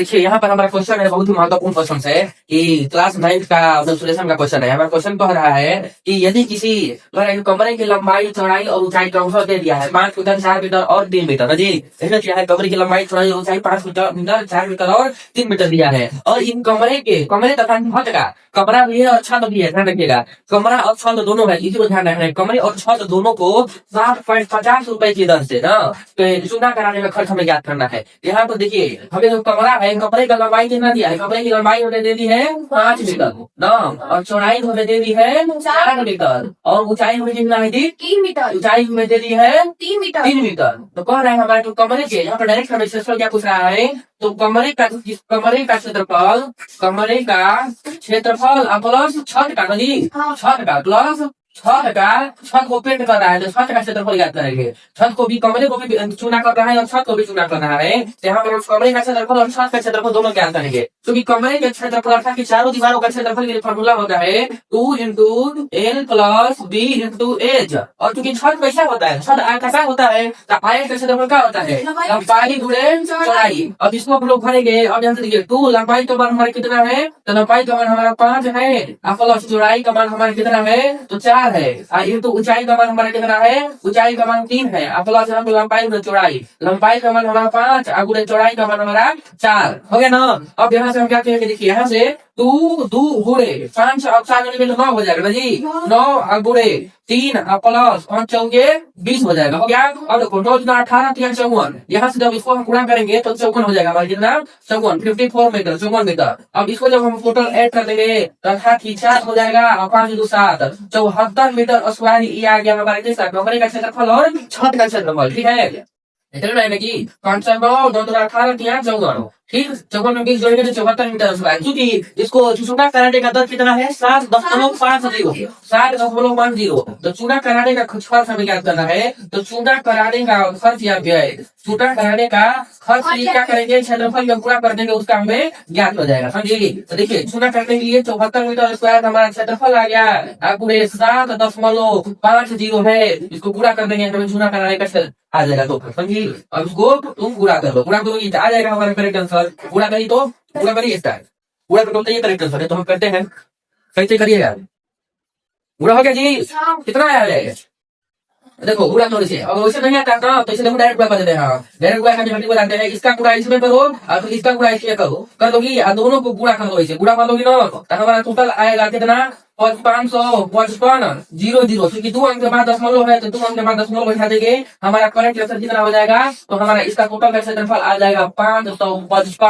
देखिए यहाँ पर हमारा क्वेश्चन है, बहुत ही महत्वपूर्ण क्वेश्चन है कि क्लास 9 का मेंसुरेशन का क्वेश्चन है। हमारा क्वेश्चन कह रहा है कि यदि किसी कमरे की लंबाई चौड़ाई और ऊंचाई क्रमशः दे दिया है 5 मीटर 4 मीटर और 3 मीटर जी। इसने क्या है, कमरे की लंबाई चौड़ाई और ऊंचाई 5 मीटर 4 मीटर और 3 मीटर दिया है। और इन कमरे तथा छत का, कमरा भी है और छत भी है, ध्यान रखिएगा। कमरा और छत दोनों है, इसी को ध्यान रखना है। कमरे और छत दोनों को 7.50 रुपए की दर से ना तो चुना कराने का खर्च हमें ज्ञात करना है। यहाँ पर देखिए, हमें जो कमरा है, कमरे का लंबाई कितना दिया है, कमरे की लंबाई हमें दे दी है 5 मीटर ना, और चौड़ाई हमें दे दी है 4 मीटर, और ऊंचाई हमें कितना है दी 3 मीटर। ऊंचाई हमें दे दी है 3 मीटर। 3 मीटर। तो कह रहे हैं हमारे तो कमरे के, यहाँ पर डायरेक्ट हमें क्षेत्रफल क्या पूछ रहा है, तो कमरे का क्षेत्रफल, कमरे का क्षेत्रफल प्लस छत का नहीं, हाँ। छत का प्लस छत को पेंट कर रहा है तो छत का क्षेत्रफल ज्ञात करेंगे। छत को भी, कमरे को भी चुना कर रहा है और छत को भी चुना कर रहा है। तो यहाँ पर कमरे का क्षेत्रफल और छत का क्षेत्रफल दोनों ज्ञात करेंगे। क्योंकि कमरे के क्षेत्रफल अर्थात कि चारों दीवारों का क्षेत्रफल के लिए फॉर्मूला होता है 2 into L plus B into H. और क्योंकि छत कैसा होता है, छत आयताकार होता है, तो आयत का क्षेत्रफल क्या होता है, लंबाई गुणे चौड़ाई। अब इसको हम लोग भरेंगे। और यहाँ से देखिए 2 लंबाई का मान हमारा कितना है, तो लंबाई का मान हमारा 5 है, प्लस चौड़ाई का मान हमारा कितना है, तो 4 है। तो ऊंचाई का मान हमारा कितना है, ऊंचाई का मान 3 है, प्लस लंबाई गुणे चौड़ाई, लंबाई का मान हमारा 5 और गुणे चौड़ाई का मान हमारा 4 हो गया ना। अब यहाँ से हम क्या कहेंगे, देखिए यहाँ से 2 गुणे 5 और 4 में 9 हो जाएगा ना जी, 9 गुणे 3 प्लस 5 चौके 20 हो जाएगा। हो गया। अब देखो 9 गुना 18 3 54, यहाँ से जब इसको हम गुणा करेंगे तो 54 हो जाएगा हमारा कितना, 54 मीटर, 54 मीटर। अब इसको जब हम टोटल ऐड कर देंगे तो अर्थात 4 हो जाएगा और 5 2 7 74 मीटर स्क्वायर। ये आ गया हमारा किसका, कमरे का क्षेत्रफल और छत का क्षेत्रफल। ठीक है, इतना है कि 5 2 18 3 54, ठीक, 54 में 20 जोड़ेंगे तो 74 मीटर स्क्वायर। क्योंकि इसको चुना कराने का दर कितना है, 7.50, 7.50। तो चुना कराने का खर्च हमें क्या करना है, तो चुना कराने का खर्च या व्यय, चुना कराने का खर्च क्या करेंगे, क्षेत्रफल जब पूरा कर देंगे उसका हमें ज्ञात हो जाएगा, समझिए। तो देखिए चुना करने के लिए 74 मीटर स्क्वायर हमारा क्षेत्रफल आ गया, पूरे 7.50 है। इसको पूरा कर देंगे हमें चुना कराने का आ जाएगा, तो समझिए। अब उसको तुम पूरा कर लो, पूरा करोगे आ जाएगा हमारा करेक्ट आंसर। पूरा करिए तो पूरा करिए, इसका पूरा करो तो ये करेक्ट आंसर है। तो हम करते हैं, कैसे करिए यार, पूरा हो गया जी, कितना आया देखो पूरा थोड़ी से। अब वैसे नहीं आता ना तो इसलिए हम डायरेक्ट कर देते हैं, डायरेक्ट बनाते हैं। इसका पूरा इसमें करो और इसका पूरा इसमें करो, कर दोगी और दोनों को पूरा कर दो। इसे पूरा कर दोगी ना तो हमारा टोटल आएगा कितना, 555 0 क्योंकि 2 अंक के बाद दशमलव है तो 2 अंक के बाद दशमलव बैठा देंगे, हमारा करेक्ट आंसर कितना हो जाएगा, तो हमारा इसका टोटल का क्षेत्रफल आ जाएगा 555।